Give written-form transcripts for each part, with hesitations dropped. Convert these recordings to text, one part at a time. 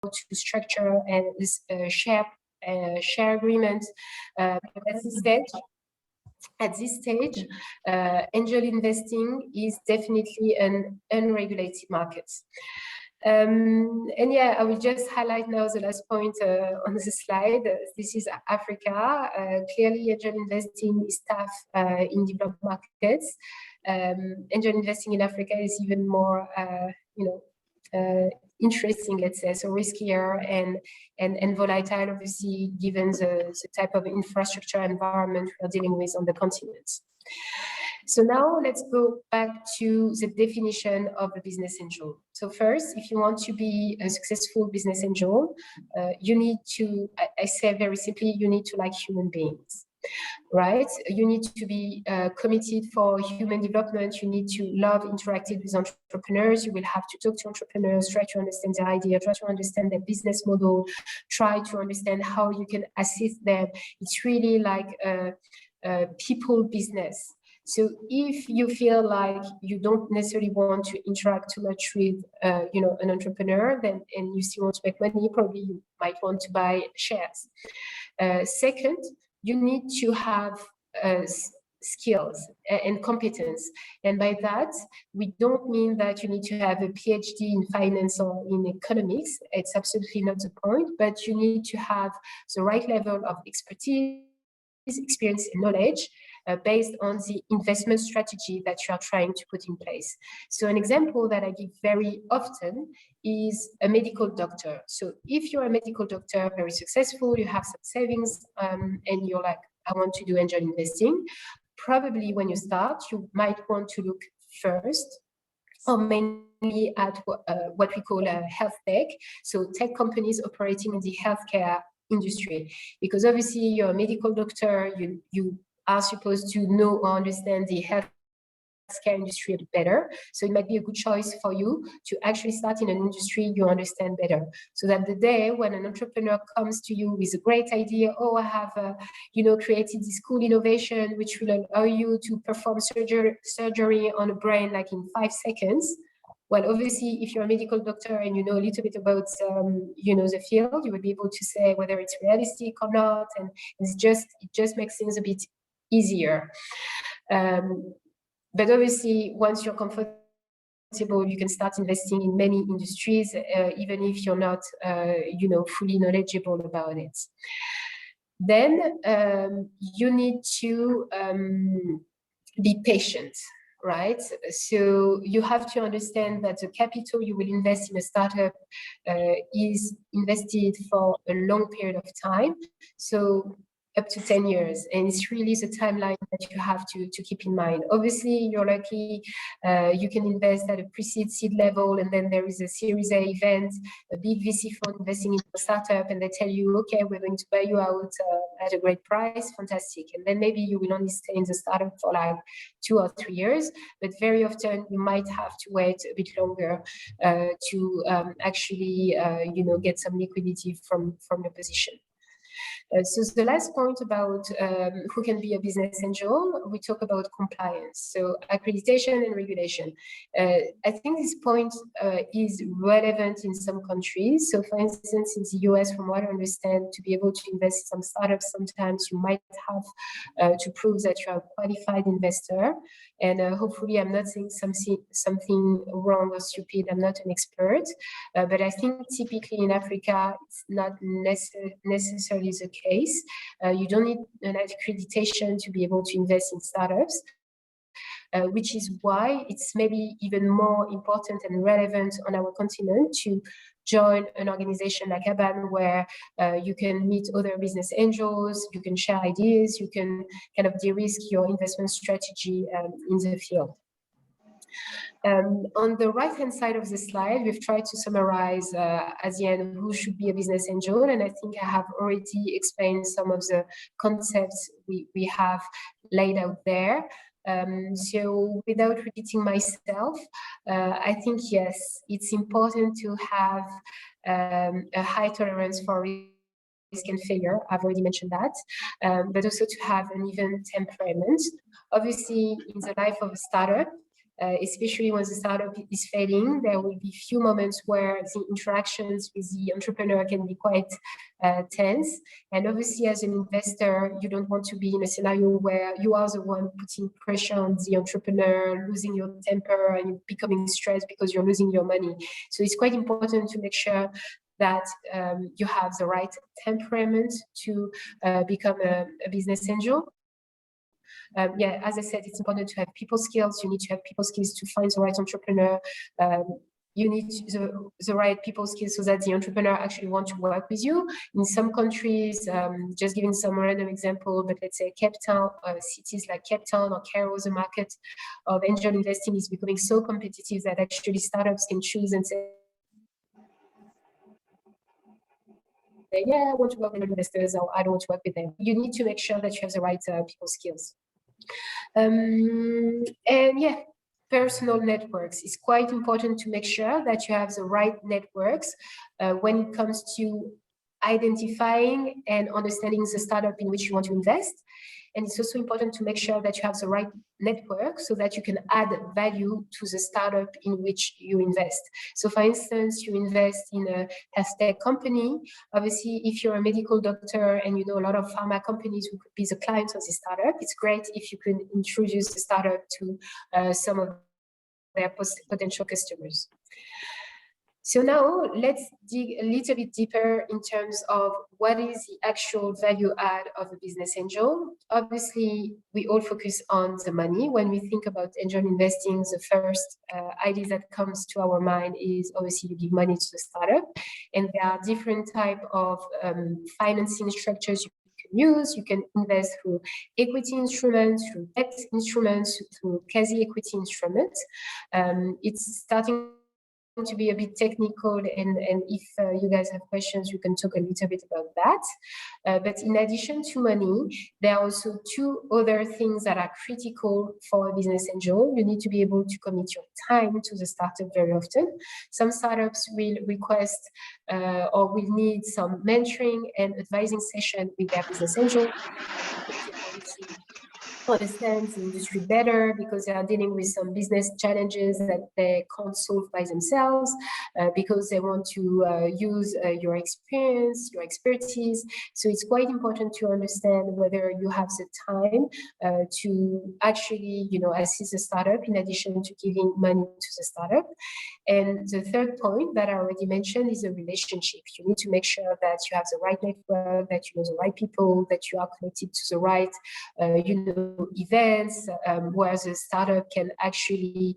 to structure and share agreement. At this stage, angel investing is definitely an unregulated market. And yeah, I will just highlight now the last point on the slide. This is Africa. Clearly, angel investing is tough in developed markets. Angel investing in Africa is even more, interesting, let's say, so riskier and volatile, obviously, given the type of infrastructure environment we're dealing with on the continent. So now let's go back to the definition of a business angel. So first, if you want to be a successful business angel, you need to, I say very simply, you need to like human beings. Right? You need to be committed for human development. You need to love interacting with entrepreneurs. You will have to talk to entrepreneurs, try to understand their idea, try to understand their business model, try to understand how you can assist them. It's really like a people business. So if you feel like you don't necessarily want to interact too much with, an entrepreneur, then and you still want to make money, probably you might want to buy shares. Second, you need to have skills and competence. And by that, we don't mean that you need to have a PhD in finance or in economics. It's absolutely not the point, but you need to have the right level of expertise, experience, and knowledge based on the investment strategy that you are trying to put in place. So an example that I give very often is a medical doctor. So if you're a medical doctor, very successful, you have some savings, and you're like, I want to do angel investing, probably when you start, you might want to look first or mainly at what we call a health tech. So tech companies operating in the healthcare industry, because obviously you're a medical doctor, you are supposed to know or understand the healthcare industry a bit better. So it might be a good choice for you to actually start in an industry you understand better. So that the day when an entrepreneur comes to you with a great idea, oh, I have, created this cool innovation which will allow you to perform surgery on a brain like in 5 seconds. Well, obviously, if you're a medical doctor and you know a little bit about, the field, you will be able to say whether it's realistic or not, and it just makes things a bit easier. But obviously, once you're comfortable, you can start investing in many industries, even if you're not, fully knowledgeable about it. Then you need to be patient. Right? So you have to understand that the capital you will invest in a startup is invested for a long period of time. So up to 10 years. And it's really the timeline that you have to keep in mind. Obviously, you're lucky, you can invest at a pre-seed seed level, and then there is a Series A event, a big VC fund investing in a startup, and they tell you, okay, we're going to buy you out at a great price, fantastic. And then maybe you will only stay in the startup for like 2 or 3 years, but very often you might have to wait a bit longer to actually, get some liquidity from your position. So the last point about who can be a business angel, we talk about compliance, so accreditation and regulation. I think this point is relevant in some countries. So for instance, in the US, from what I understand, to be able to invest in some startups, sometimes you might have to prove that you're a qualified investor. And hopefully I'm not saying something wrong or stupid. I'm not an expert, but I think typically in Africa, it's not necessarily the case. You don't need an accreditation to be able to invest in startups, which is why it's maybe even more important and relevant on our continent to join an organization like ABAN, where you can meet other business angels, you can share ideas, you can kind of de-risk your investment strategy in the field. On the right-hand side of the slide, we've tried to summarize at the end who should be a business angel, and I think I have already explained some of the concepts we have laid out there. So without repeating myself, I think, yes, it's important to have a high tolerance for risk and failure. I've already mentioned that, but also to have an even temperament. Obviously, in the life of a startup, especially when the startup is failing. There will be few moments where the interactions with the entrepreneur can be quite tense. And obviously, as an investor, you don't want to be in a scenario where you are the one putting pressure on the entrepreneur, losing your temper and becoming stressed because you're losing your money. So it's quite important to make sure that you have the right temperament to become a business angel. Yeah, as I said, it's important to have people skills. You need to have people skills to find the right entrepreneur. You need the right people skills so that the entrepreneur actually want to work with you. In some countries, just giving some random example, but let's say Cape Town, cities like Cape Town or Cairo, the market of angel investing is becoming so competitive that actually startups can choose and say, yeah, I want to work with investors, or I don't want to work with them. You need to make sure that you have the right people skills. And yeah, personal networks. It's quite important to make sure that you have the right networks when it comes to identifying and understanding the startup in which you want to invest. And it's also important to make sure that you have the right network so that you can add value to the startup in which you invest. So for instance, you invest in a health tech company. Obviously, if you're a medical doctor and you know a lot of pharma companies who could be the clients of the startup, it's great if you can introduce the startup to some of their potential customers. So now let's dig a little bit deeper in terms of what is the actual value add of a business angel. Obviously, we all focus on the money. When we think about angel investing, the first idea that comes to our mind is obviously you give money to the startup. And there are different types of financing structures you can use. You can invest through equity instruments, through debt instruments, through quasi-equity instruments. It's starting to be a bit technical, and if you guys have questions, you can talk a little bit about that. But in addition to money, there are also two other things that are critical for a business angel. You need to be able to commit your time to the startup very often. Some startups will request or will need some mentoring and advising session with their business angel. Understand the industry better because they are dealing with some business challenges that they can't solve by themselves, because they want to use your experience, your expertise. So it's quite important to understand whether you have the time to actually, assist the startup in addition to giving money to the startup. And the third point that I already mentioned is a relationship. You need to make sure that you have the right network, that you know the right people, that you are connected to the right, events where the startup can actually,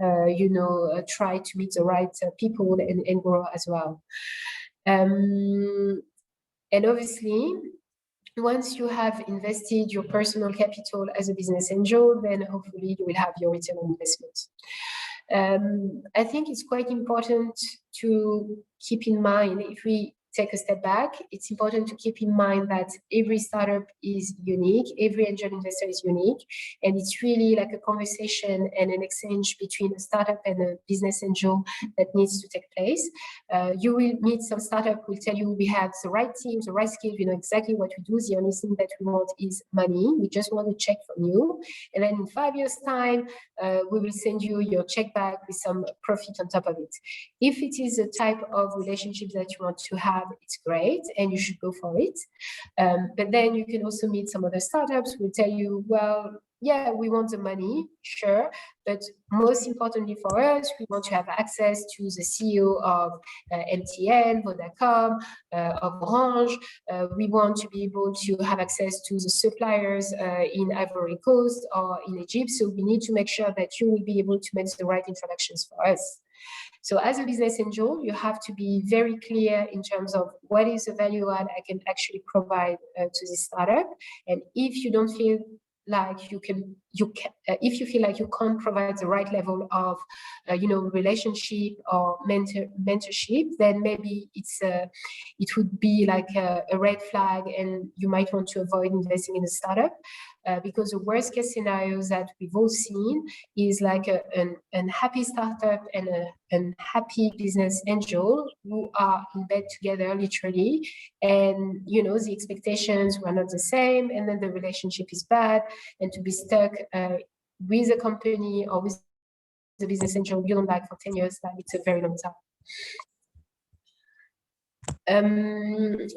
try to meet the right people and grow as well. And obviously, once you have invested your personal capital as a business angel, then hopefully you will have your return on investment. I think it's quite important to keep in mind, if we take a step back, it's important to keep in mind that every startup is unique, every angel investor is unique, and it's really like a conversation and an exchange between a startup and a business angel that needs to take place. You will meet some startup who will tell you we have the right team, the right skills, we know exactly what we do. The only thing that we want is money. We just want a check from you. And then in 5 years' time, we will send you your check back with some profit on top of it. If it is the type of relationship that you want to have, it's great and you should go for it. But then you can also meet some other startups who will tell you, well, yeah, we want the money, sure, but most importantly for us, we want to have access to the CEO of MTN, Vodacom, of Orange. We want to be able to have access to the suppliers in Ivory Coast or in Egypt. So we need to make sure that you will be able to make the right introductions for us. So as a business angel, you have to be very clear in terms of what is the value add I can actually provide to this startup. And if you don't feel like if you feel like you can't provide the right level of, relationship or mentorship, then maybe it would be like a red flag, and you might want to avoid investing in a startup. Because the worst case scenarios that we've all seen is like an unhappy startup and an unhappy business angel who are in bed together literally, and the expectations were not the same, and then the relationship is bad, and to be stuck with a company or with a business angel, you don't like for 10 years, that it's a very long time.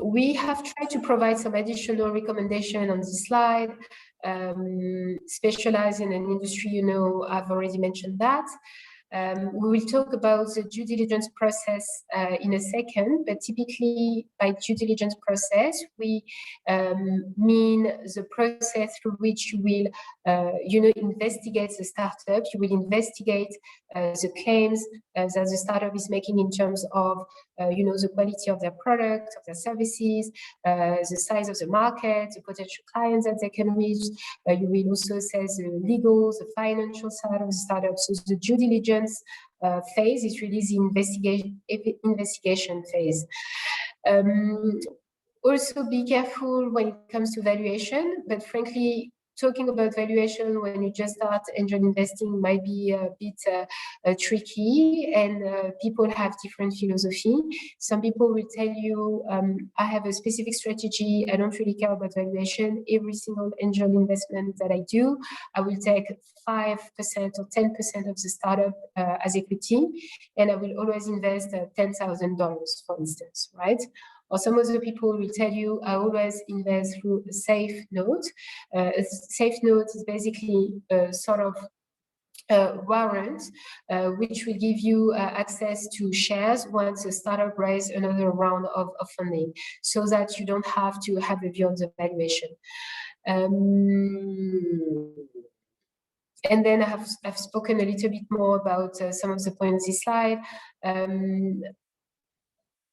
We have tried to provide some additional recommendation on this slide. Specialize in an industry, you know, I've already mentioned that. We will talk about the due diligence process in a second, but typically by due diligence process, we mean the process through which you will, you know, investigate the startup. You will investigate the claims that the startup is making in terms of, you know, the quality of their product, of their services, the size of the market, the potential clients that they can reach. You will also assess the legal, the financial side of the startup. So the due diligence phase is really the investigation phase. Also be careful when it comes to valuation, but frankly, talking about valuation when you just start angel investing might be a bit tricky, and people have different philosophy. Some people will tell you, I have a specific strategy, I don't really care about valuation. Every single angel investment that I do, I will take 5% or 10% of the startup as equity, and I will always invest $10,000, for instance, right? Or some other people will tell you, I always invest through a safe note. A safe note is basically a sort of warrant, which will give you access to shares once a startup raises another round of funding, so that you don't have to have a view on the valuation. And then I've spoken a little bit more about some of the points on this slide.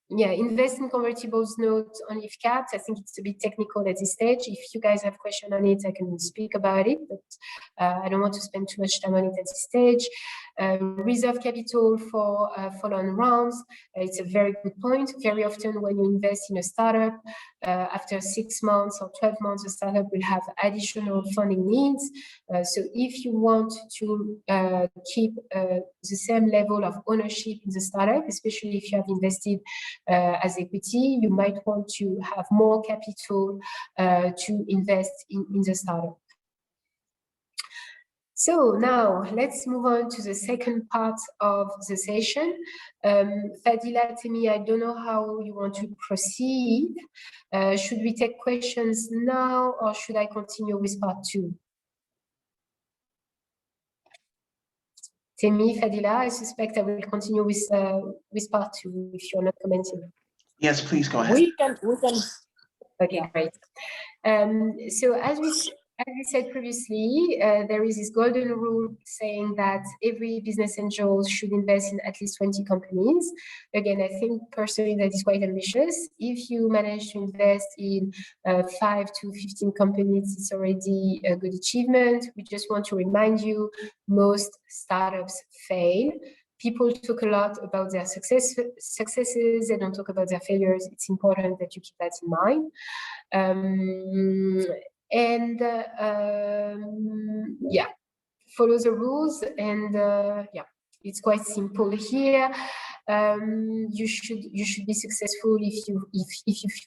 Yeah, invest in convertibles notes only if capped. I think it's a bit technical at this stage. If you guys have questions on it, I can speak about it, but I don't want to spend too much time on it at this stage. Reserve capital for follow-on rounds. It's a very good point. Very often when you invest in a startup, after 6 months or 12 months, the startup will have additional funding needs. So if you want to keep the same level of ownership in the startup, especially if you have invested as equity, you might want to have more capital to invest in the startup. So now let's move on to the second part of the session. Fadila, Temi, I don't know how you want to proceed. Should we take questions now, or should I continue with part 2? Temi, Fadila, I suspect I will continue with part 2 if you're not commenting. Yes, please go ahead. We can. Okay, great. So as we said previously, there is this golden rule saying that every business angel should invest in at least 20 companies. Again, I think personally that is quite ambitious. If you manage to invest in 5 to 15 companies, it's already a good achievement. We just want to remind you, most startups fail. People talk a lot about their successes. They don't talk about their failures. It's important that you keep that in mind. Yeah, follow the rules, and yeah, it's quite simple here. You should be successful if you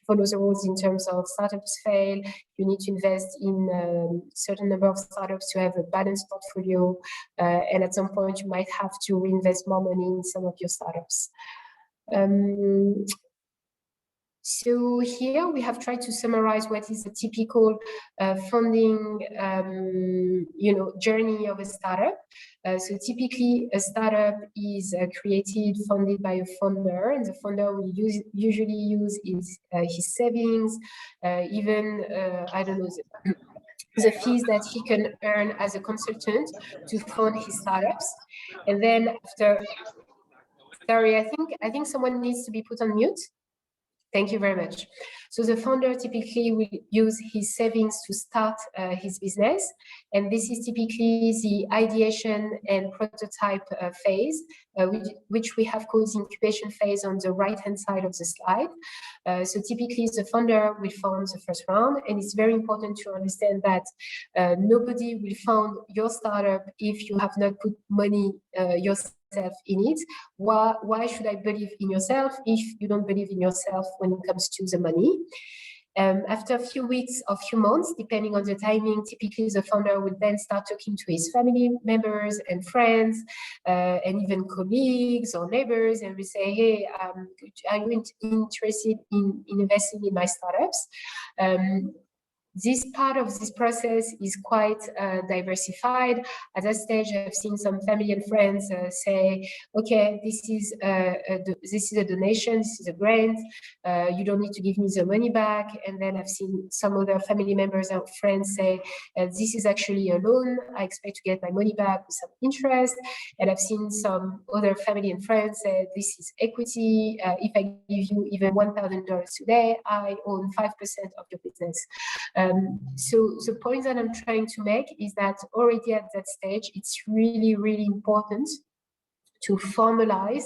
follow the rules in terms of startups fail. You need to invest in a certain number of startups to have a balanced portfolio, and at some point you might have to reinvest more money in some of your startups. So here we have tried to summarize what is the typical funding, journey of a startup. So typically a startup is created, funded by a founder, and the founder will usually use his savings, even I don't know, the fees that he can earn as a consultant to fund his startups. And then after, sorry, I think someone needs to be put on mute. Thank you very much. So the founder typically will use his savings to start his business. And this is typically the ideation and prototype phase, which we have called the incubation phase on the right-hand side of the slide. So typically the founder will fund the first round. And it's very important to understand that nobody will fund your startup if you have not put money yourself in it. Why should I believe in yourself if you don't believe in yourself when it comes to the money? After a few weeks or few months, depending on the timing, typically the founder will then start talking to his family members and friends, and even colleagues or neighbors, and we say, hey, are you interested in investing in my startups? This part of this process is quite diversified. At that stage, I've seen some family and friends say, okay, this is a donation, this is a grant, you don't need to give me the money back. And then I've seen some other family members and friends say, this is actually a loan, I expect to get my money back with some interest. And I've seen some other family and friends say, this is equity, if I give you even $1,000 today, I own 5% of your business. So the point that I'm trying to make is that already at that stage, it's really, really important to formalize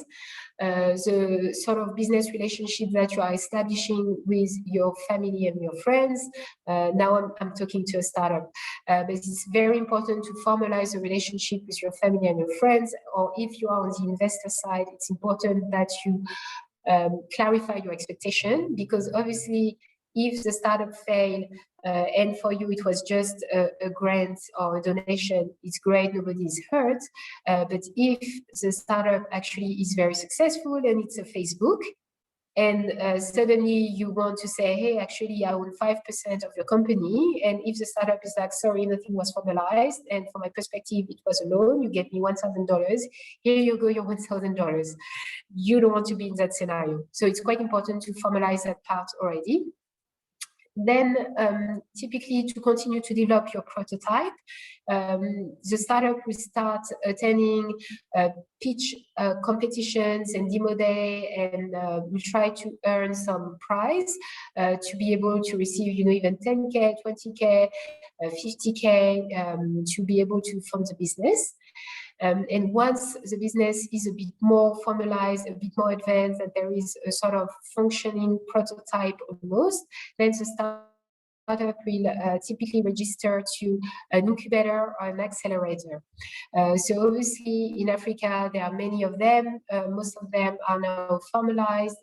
the sort of business relationship that you are establishing with your family and your friends. Now I'm talking to a startup, but it's very important to formalize a relationship with your family and your friends, or if you are on the investor side, it's important that you clarify your expectation, because obviously if the startup failed and for you it was just a grant or a donation, it's great, nobody is hurt. But if the startup actually is very successful and it's a Facebook, and suddenly you want to say, hey, actually I own 5% of your company, and if the startup is like, sorry, nothing was formalized, and from my perspective it was a loan, you get me $1,000, here you go, your $1,000. You don't want to be in that scenario. So it's quite important to formalize that part already. Then typically to continue to develop your prototype, the startup will start attending pitch competitions and demo day, and will try to earn some prize to be able to receive, even 10K, 20K, 50K to be able to fund the business. And once the business is a bit more formalized, a bit more advanced, and there is a sort of functioning prototype almost, then the startup will typically register to an incubator or an accelerator. So obviously in Africa, there are many of them. Most of them are now formalized,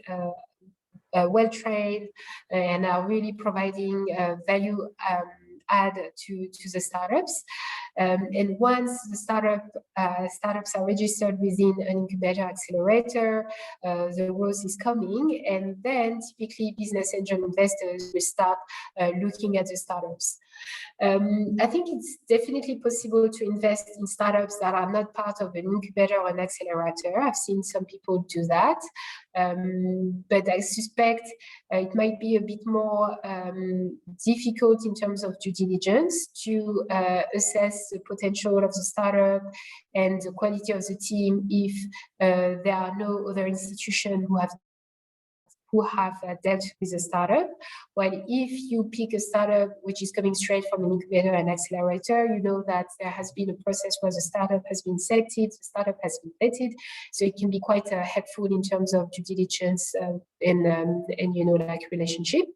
well-trained, and are really providing value add to the startups. And once the startups are registered within an incubator accelerator, the growth is coming, and then typically business angel investors will start looking at the startups. I think it's definitely possible to invest in startups that are not part of an incubator or an accelerator. I've seen some people do that, but I suspect it might be a bit more difficult in terms of due diligence to assess the potential of the startup and the quality of the team if there are no other institutions who have dealt with a startup. While if you pick a startup which is coming straight from an incubator and accelerator, you know that there has been a process where the startup has been selected, the startup has been vetted, so it can be quite helpful in terms of due diligence and like relationship.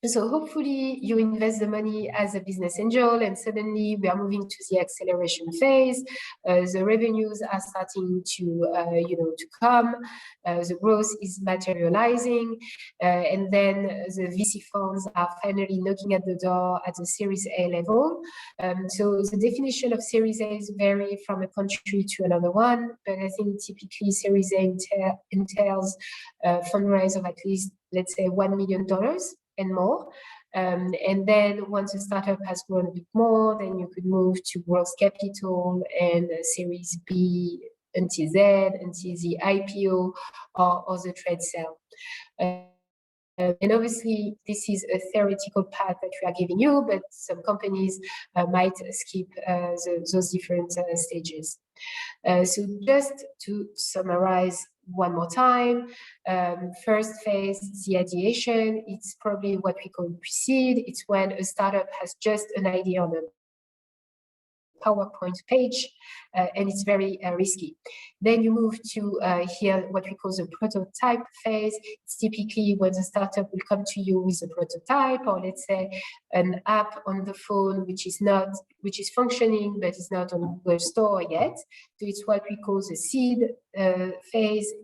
So hopefully you invest the money as a business angel, and suddenly we are moving to the acceleration phase. The revenues are starting to come. The growth is materializing, and then the VC funds are finally knocking at the door at the Series A level. So the definition of Series A is vary from a country to another one, but I think typically Series A entails a fundraise of at least, let's say, $1 million and more. And then once a startup has grown a bit more, then you could move to growth capital and Series B until Z, until the IPO or the trade sale. And obviously, this is a theoretical path that we are giving you, but some companies might skip those different stages. So just to summarize one more time, first phase, the ideation, it's probably what we call pre-seed. It's when a startup has just an idea on a PowerPoint page, and it's very risky. Then you move to here what we call the prototype phase. It's typically when the startup will come to you with a prototype, or let's say an app on the phone which is functioning but is not on Google Store yet. So it's what we call the seed phase.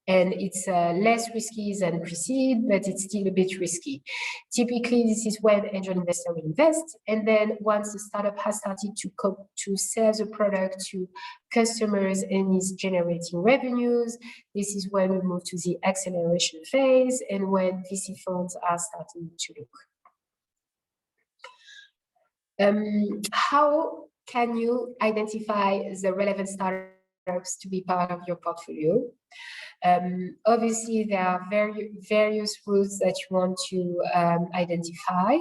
And it's less risky than pre-seed, but it's still a bit risky. Typically, this is when angel investor will invest. And then once the startup has started to sell the product to customers and is generating revenues, this is when we move to the acceleration phase and when VC funds are starting to look. How can you identify the relevant startups to be part of your portfolio? Obviously, there are various routes that you want to identify.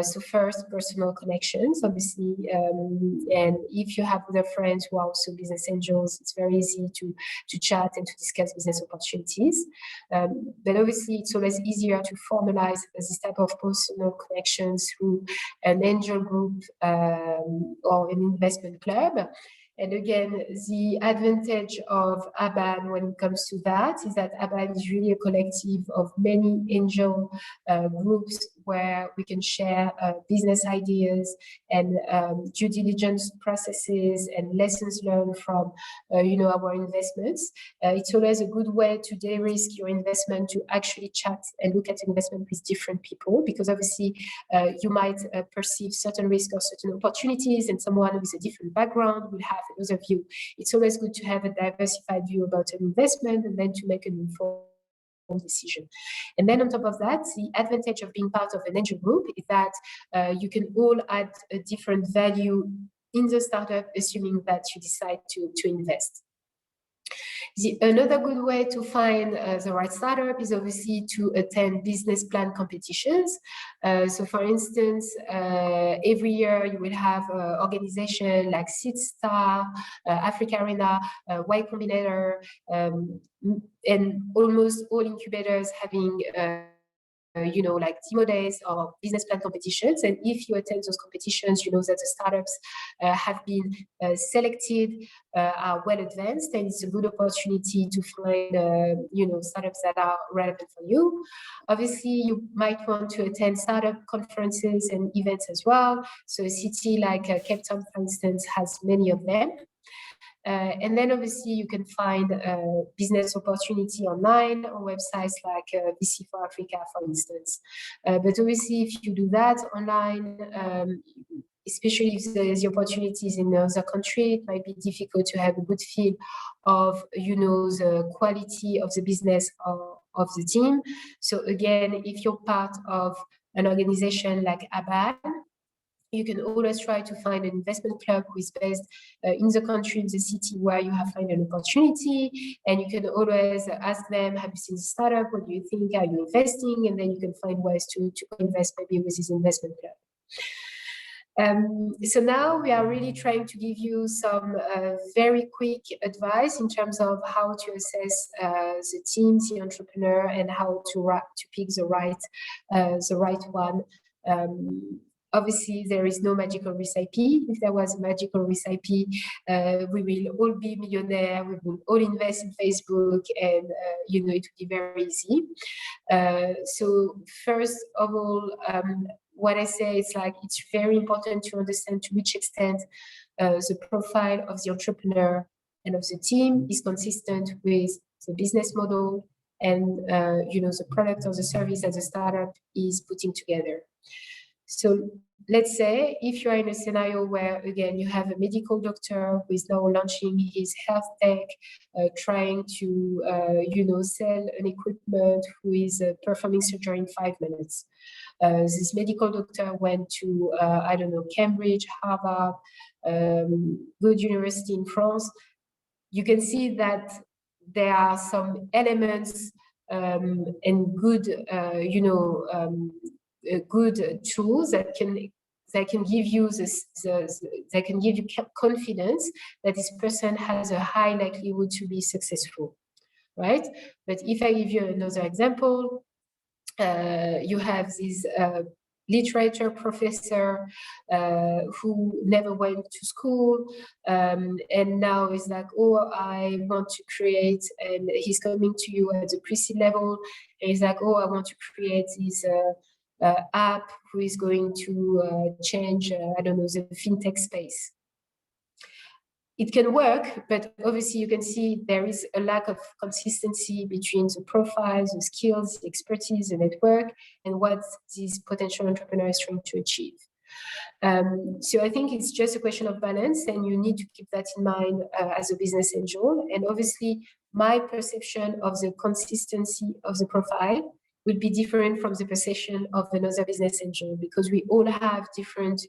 So first, personal connections, obviously, and if you have other friends who are also business angels, it's very easy to chat and to discuss business opportunities. But obviously, it's always easier to formalize this type of personal connections through an angel group or an investment club. And again, the advantage of ABAN when it comes to that is that ABAN is really a collective of many angel groups where we can share business ideas and due diligence processes and lessons learned from, our investments. It's always a good way to de-risk your investment, to actually chat and look at investment with different people, because obviously you might perceive certain risks or certain opportunities, and someone with a different background will have another view. It's always good to have a diversified view about an investment and then to make an informed decision. And then on top of that, the advantage of being part of an angel group is that you can all add a different value in the startup, assuming that you decide to invest. Another good way to find the right startup is obviously to attend business plan competitions. So for instance, every year you will have organizations like Seed Star, Africa Arena, Y Combinator, and almost all incubators having like demo days or business plan competitions. And if you attend those competitions, you know that the startups have been selected, are well advanced, and it's a good opportunity to find, startups that are relevant for you. Obviously, you might want to attend startup conferences and events as well. So a city like Cape Town, for instance, has many of them. And then obviously you can find business opportunity online on websites like VC for Africa, for instance. But obviously if you do that online, especially if there's the opportunities in another country, it might be difficult to have a good feel of, the quality of the business of the team. So again, if you're part of an organization like ABAN, you can always try to find an investment club who is based in the country, in the city where you have found an opportunity. And you can always ask them, have you seen the startup? What do you think? Are you investing? And then you can find ways to invest maybe with this investment club. So now we are really trying to give you some very quick advice in terms of how to assess the team, the entrepreneur, and how to pick the right one. Obviously, there is no magical recipe. If there was a magical recipe, we will all be millionaire. We will all invest in Facebook, and it would be very easy. So first of all, what I say is it's very important to understand to which extent the profile of the entrepreneur and of the team is consistent with the business model and the product or the service that the startup is putting together. So let's say if you are in a scenario where, again, you have a medical doctor who is now launching his health tech, trying to, sell an equipment, who is performing surgery in 5 minutes. This medical doctor went to, Cambridge, Harvard, good university in France. You can see that there are some elements and good, good tools that can give you that can give you confidence that this person has a high likelihood to be successful, right? But if I give you another example, you have this literature professor who never went to school, and now is like, oh, I want to create, and he's coming to you at the pre-seed level, and he's like, oh, I want to create this app who is going to change, the fintech space. it can work, but obviously you can see there is a lack of consistency between the profiles, the skills, the expertise, the network, and what these potential entrepreneurs are trying to achieve. So I think it's just a question of balance, and you need to keep that in mind as a business angel. And obviously, my perception of the consistency of the profile will be different from the perception of another business angel, because we all have different,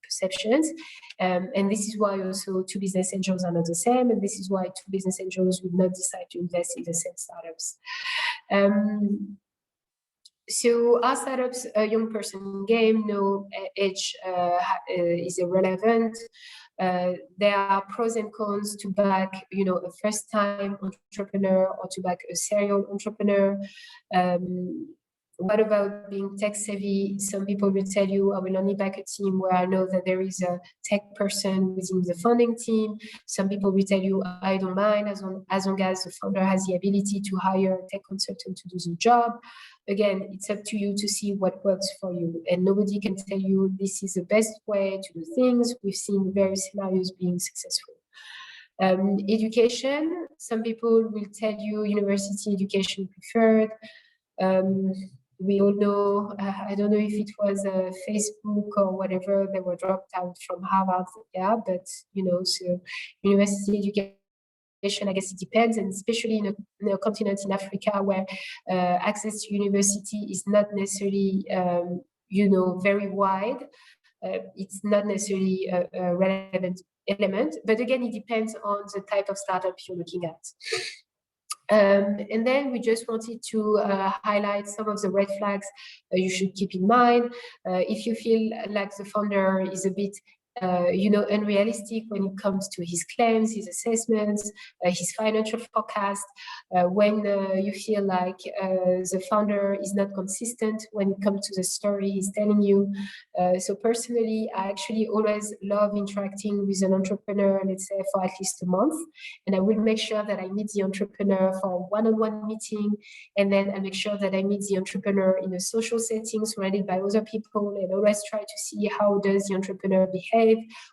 perceptions. And this is why also two business angels are not the same. And this is why two business angels would not decide to invest in the same startups. So our startups, a young person game, no age is irrelevant. There are pros and cons to back, a first-time entrepreneur or to back a serial entrepreneur. What about being tech savvy? Some people will tell you, I will only back a team where I know that there is a tech person within the funding team. Some people will tell you, I don't mind as long as the founder has the ability to hire a tech consultant to do the job. Again, it's up to you to see what works for you. And nobody can tell you this is the best way to do things. We've seen various scenarios being successful. Education, some people will tell you university education preferred. We all know, I don't know if it was Facebook or whatever, they were dropped out from Harvard, yeah, but, so university education, I guess it depends, and especially in a continent in Africa where access to university is not necessarily, very wide. It's not necessarily a relevant element, but again, it depends on the type of startup you're looking at. And then we just wanted to highlight some of the red flags you should keep in mind. If you feel like the founder is a bit unrealistic when it comes to his claims, his assessments, his financial forecast, when you feel like the founder is not consistent when it comes to the story he's telling you. So personally, I actually always love interacting with an entrepreneur, let's say for at least a month, and I will make sure that I meet the entrepreneur for a one-on-one meeting, and then I make sure that I meet the entrepreneur in a social setting surrounded by other people, and always try to see how does the entrepreneur behave.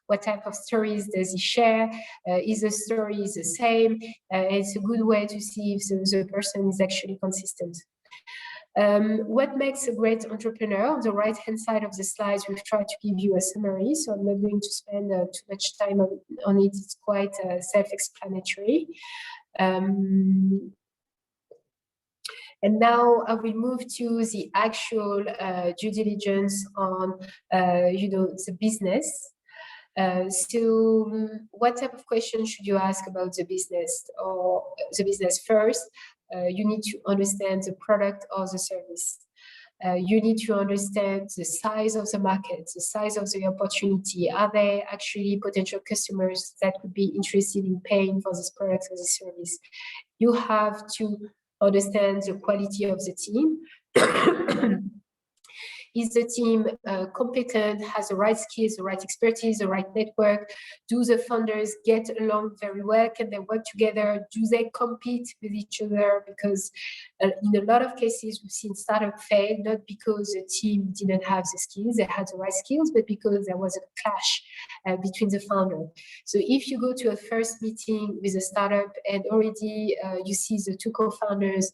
What type of stories does he share? Is the story the same? It's a good way to see if the person is actually consistent. What makes a great entrepreneur? On the right-hand side of the slides, we've tried to give you a summary, so I'm not going to spend too much time on it. It's quite self-explanatory. And now I will move to the actual due diligence on, the business. So what type of questions should you ask about the business or the business first? You need to understand the product or the service. You need to understand the size of the market, the size of the opportunity. Are there actually potential customers that would be interested in paying for this product or this service? You have to understand the quality of the team. Is the team competent, has the right skills, the right expertise, the right network? Do the founders get along very well? Can they work together? Do they compete with each other? Because in a lot of cases, we've seen startup fail, not because the team didn't have the skills, they had the right skills, but because there was a clash between the founder. So if you go to a first meeting with a startup and already you see the two co-founders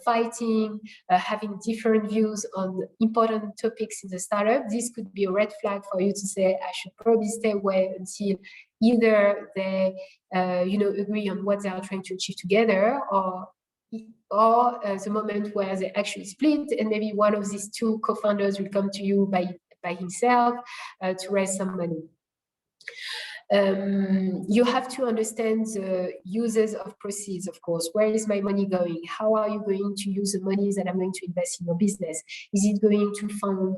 fighting, having different views on important topics in the startup, this could be a red flag for you to say, I should probably stay away until either they, agree on what they are trying to achieve together, or the moment where they actually split, and maybe one of these two co-founders will come to you by himself to raise some money. You have to understand the uses of proceeds, of course. Where is my money going? How are you going to use the money that I'm going to invest in your business? Is it going to fund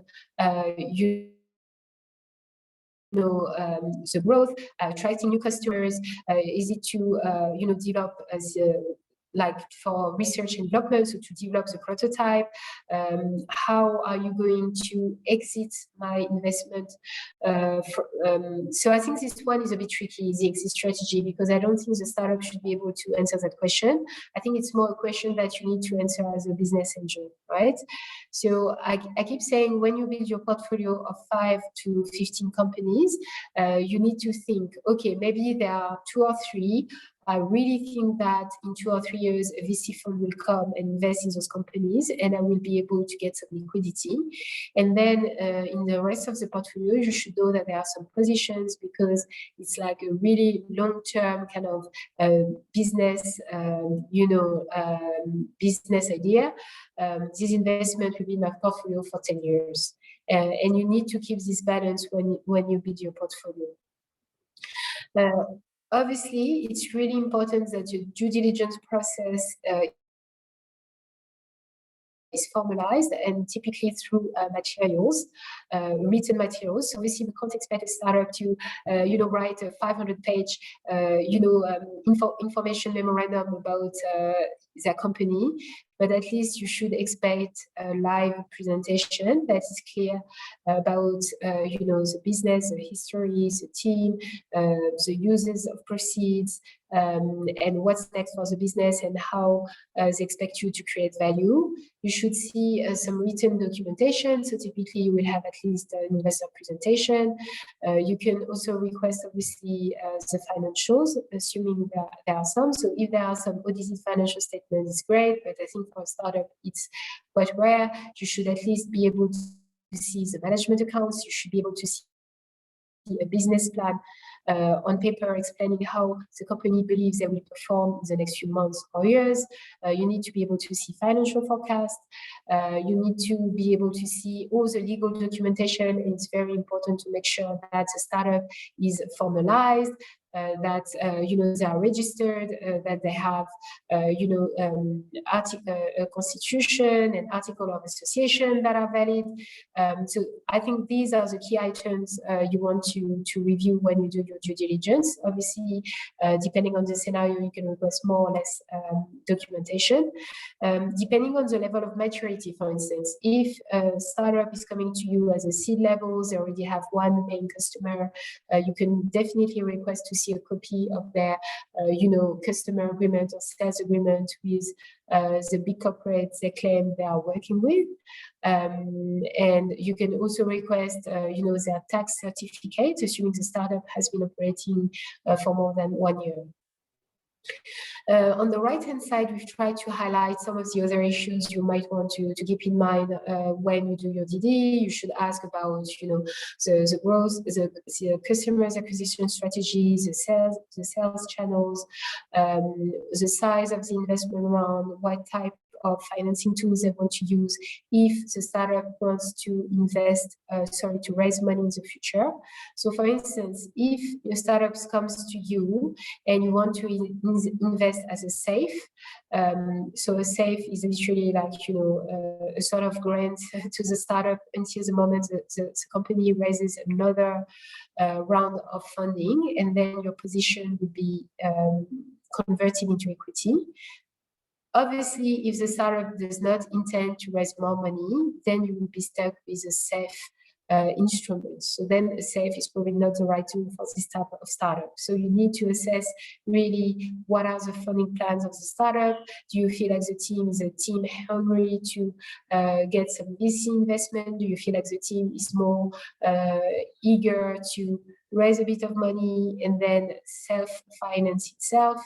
the growth, attracting new customers? Is it to develop as like for research and development, so to develop the prototype? How are you going to exit my investment? So I think this one is a bit tricky, the exit strategy, because I don't think the startup should be able to answer that question. I think it's more a question that you need to answer as a business angel, right? right? So I keep saying, when you build your portfolio of 5 to 15 companies, you need to think, okay, maybe there are 2 or 3. I really think that in 2 or 3 years, a VC fund will come and invest in those companies, and I will be able to get some liquidity. And then in the rest of the portfolio, you should know that there are some positions, because it's like a really long-term kind of business, business idea. This investment will be in my portfolio for 10 years. And you need to keep this balance when you build your portfolio. Obviously, it's really important that your due diligence process is formalized, and typically through materials, written materials. So obviously, we can't expect a startup to, write a 500-page, information memorandum about their company. But at least you should expect a live presentation that is clear about, the business, the history, the team, the uses of proceeds, and what's next for the business, and how they expect you to create value. You should see some written documentation. So typically you will have at least an investor presentation. You can also request, obviously, the financials, assuming that there are some. So if there are some audited financial statements, it's great, but I think for a startup, it's quite rare. You should at least be able to see the management accounts. You should be able to see a business plan on paper, explaining how the company believes they will perform in the next few months or years. You need to be able to see financial forecasts. You need to be able to see all the legal documentation. It's very important to make sure that the startup is formalized, that they are registered, that they have constitution and article of association that are valid. So I think these are the key items you want to review when you do your due diligence. Obviously, depending on the scenario, you can request more or less documentation. Depending on the level of maturity, for instance, if a startup is coming to you as a seed level, they already have one paying customer, you can definitely request to see a copy of their, customer agreement or sales agreement with the big corporates they claim they are working with. And you can also request, their tax certificate, assuming the startup has been operating for more than 1 year. On the right-hand side, we've tried to highlight some of the other issues you might want to keep in mind when you do your DD. You should ask about, the growth, the customers acquisition strategies, the sales channels, the size of the investment round, what type of financing tools they want to use if the startup wants to to raise money in the future. So for instance, if your startup comes to you and you want to invest as a safe, so a safe is literally like, a sort of grant to the startup until the moment the company raises another round of funding, and then your position would be converted into equity. Obviously, if the startup does not intend to raise more money, then you will be stuck with a safe instrument. So then a safe is probably not the right tool for this type of startup. So you need to assess really what are the funding plans of the startup. Do you feel like the team is hungry to get some VC investment? Do you feel like the team is more eager to raise a bit of money and then self-finance itself?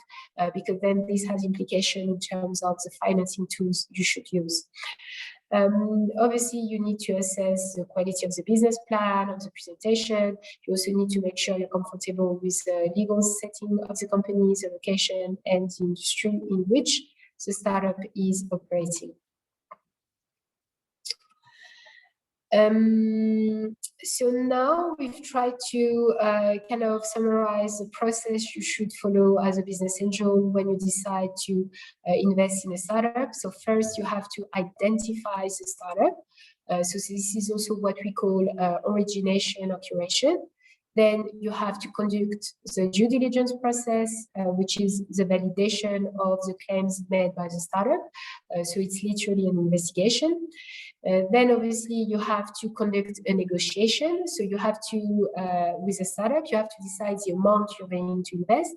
Because then this has implication in terms of the financing tools you should use. Obviously, you need to assess the quality of the business plan, of the presentation. You also need to make sure you're comfortable with the legal setting of the company, the location, and the industry in which the startup is operating. So now we've tried to kind of summarize the process you should follow as a business angel when you decide to invest in a startup. So first, you have to identify the startup. So this is also what we call origination or curation. Then you have to conduct the due diligence process, which is the validation of the claims made by the startup. So it's literally an investigation. Then obviously you have to conduct a negotiation. So you have to, with a startup, you have to decide the amount you're going to invest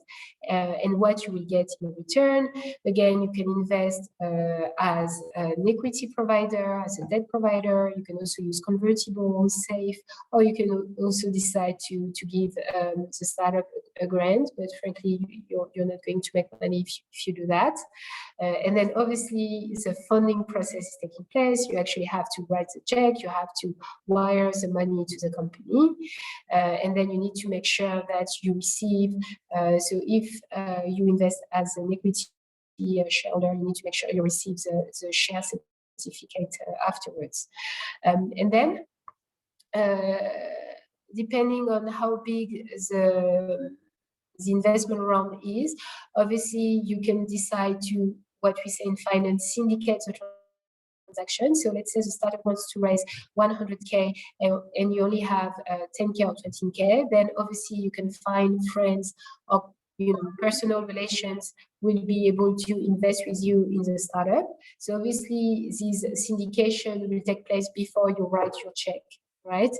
and what you will get in return. Again, you can invest as an equity provider, as a debt provider. You can also use convertible, safe, or you can also decide to give the startup a grant. But frankly, you're not going to make money if you do that. And then obviously the funding process is taking place. You actually have to write the check, you have to wire the money to the company, and then you need to make sure that you receive, so if you invest as an equity shareholder, you need to make sure you receive the share certificate afterwards. And then depending on how big the investment round is, obviously you can decide to, what we say in finance, syndicate the transaction. So let's say the startup wants to raise 100K and you only have 10K or 20K, then obviously you can find friends or personal relations will be able to invest with you in the startup. So obviously this syndication will take place before you write your check, right?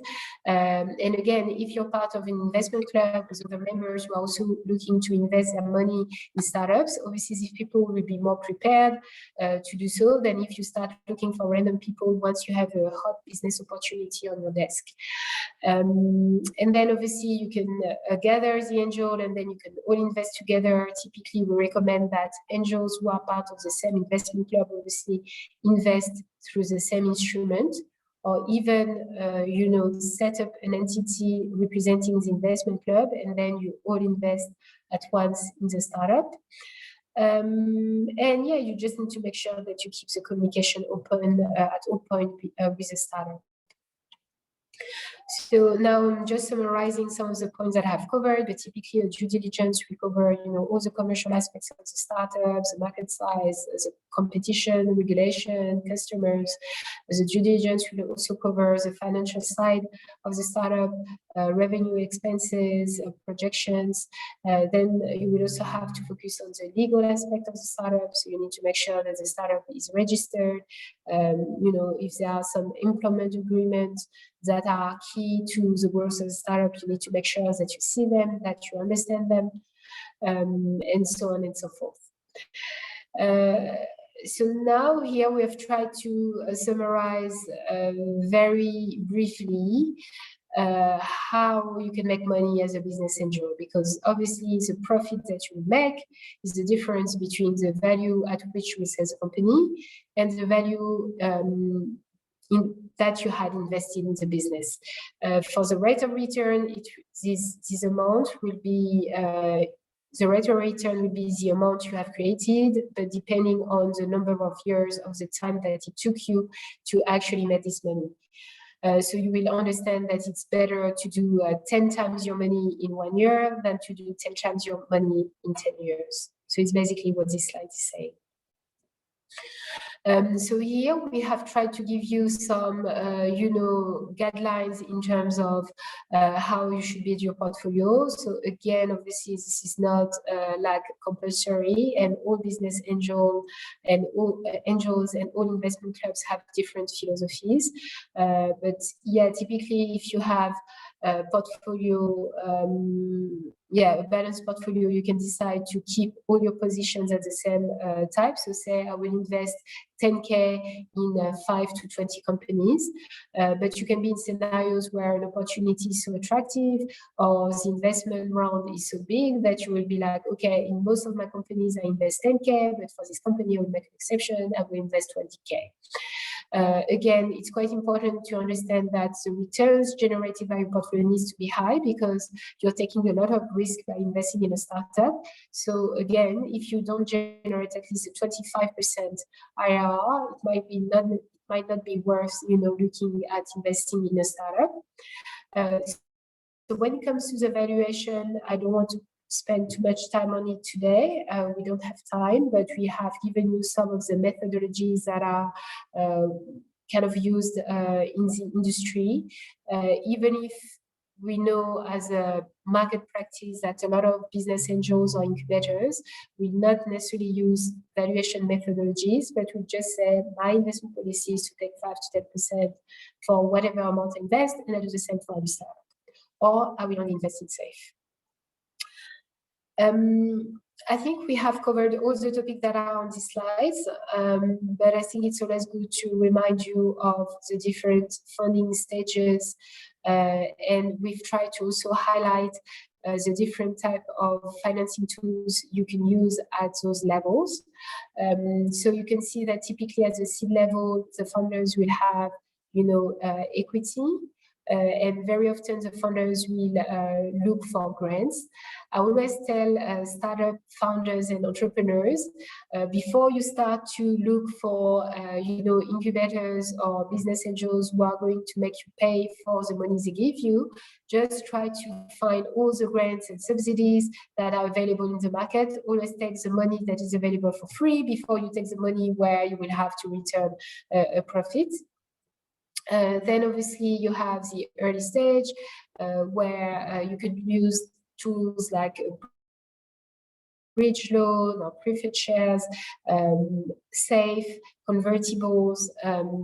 And again, if you're part of an investment club with other members who are also looking to invest their money in startups, obviously these people will be more prepared to do so than if you start looking for random people once you have a hot business opportunity on your desk. And then obviously you can gather the angel and then you can all invest together. Typically, we recommend that angels who are part of the same investment club obviously invest through the same instrument, or even, set up an entity representing the investment club, and then you all invest at once in the startup. And yeah, you just need to make sure that you keep the communication open at all points with the startup. So now I'm just summarizing some of the points that I have covered, but typically a due diligence will cover, all the commercial aspects of the startups, the market size, the competition, regulation, customers. The due diligence will also cover the financial side of the startup, revenue, expenses, projections. Then you will also have to focus on the legal aspect of the startup. So you need to make sure that the startup is registered. If there are some employment agreements that are key to the growth of the startup, you need to make sure that you see them, that you understand them, and so on and so forth. So now here we have tried to summarize very briefly how you can make money as a business angel, because obviously the profit that you make is the difference between the value at which you sell the company and the value that you had invested in the business. For the rate of return, this amount will be the rate of return will be the amount you have created, but depending on the number of years of the time that it took you to actually make this money. So you will understand that it's better to do 10 times your money in 1 year than to do 10 times your money in 10 years. So it's basically what this slide is saying. So here we have tried to give you some, guidelines in terms of how you should build your portfolio. So again, obviously, this is not like compulsory, and all business angels and all investment clubs have different philosophies. But yeah, typically, if you have a portfolio, a balanced portfolio, you can decide to keep all your positions at the same type. So say I will invest 10K in 5 to 20 companies, but you can be in scenarios where an opportunity is so attractive or the investment round is so big that you will be like, okay, in most of my companies I invest 10K, but for this company I will make an exception, I will invest 20K. Again, it's quite important to understand that the returns generated by your portfolio needs to be high, because you're taking a lot of risk by investing in a startup. So again, if you don't generate at least a 25% IRR, it might not be worth looking at investing in a startup. So when it comes to the valuation, I don't want to spend too much time on it today. We don't have time, but we have given you some of the methodologies that are kind of used in the industry. Even if we know as a market practice that a lot of business angels or incubators will not necessarily use valuation methodologies, but will just say my investment policy is to take 5 to 10% for whatever amount I invest, and I do the same for every startup, or I will only invest in safe. I think we have covered all the topics that are on these slides, but I think it's always good to remind you of the different funding stages, and we've tried to also highlight the different type of financing tools you can use at those levels. So you can see that typically at the seed level, the funders will have, equity. And very often the funders will look for grants. I always tell startup founders and entrepreneurs, before you start to look for, incubators or business angels who are going to make you pay for the money they give you, just try to find all the grants and subsidies that are available in the market. Always take the money that is available for free before you take the money where you will have to return a profit. Then obviously you have the early stage where you could use tools like bridge loan or preferred shares, safe, convertibles.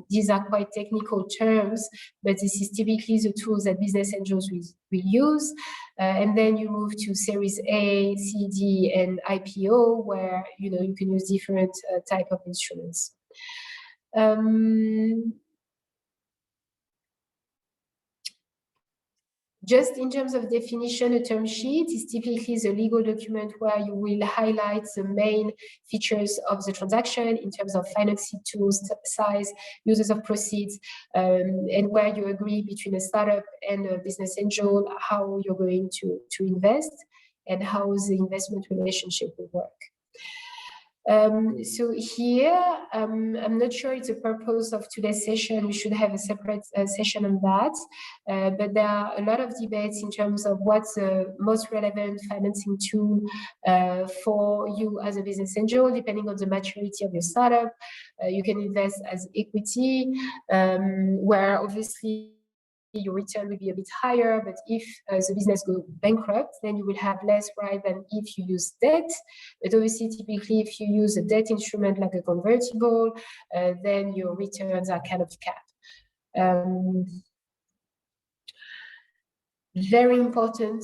These are quite technical terms, but this is typically the tools that business angels will use. And then you move to Series A, C, D, and IPO, where you can use different type of instruments. Just in terms of definition, a term sheet is typically the legal document where you will highlight the main features of the transaction in terms of financing tools, size, uses of proceeds, and where you agree between a startup and a business angel how you're going to invest and how the investment relationship will work. So here, I'm not sure it's the purpose of today's session. We should have a separate session on that. But there are a lot of debates in terms of what's the most relevant financing tool for you as a business angel, depending on the maturity of your startup. You can invest as equity, where obviously your return will be a bit higher, but if the business goes bankrupt, then you will have less right than if you use debt. But obviously, typically, if you use a debt instrument like a convertible, then your returns are kind of capped. Very important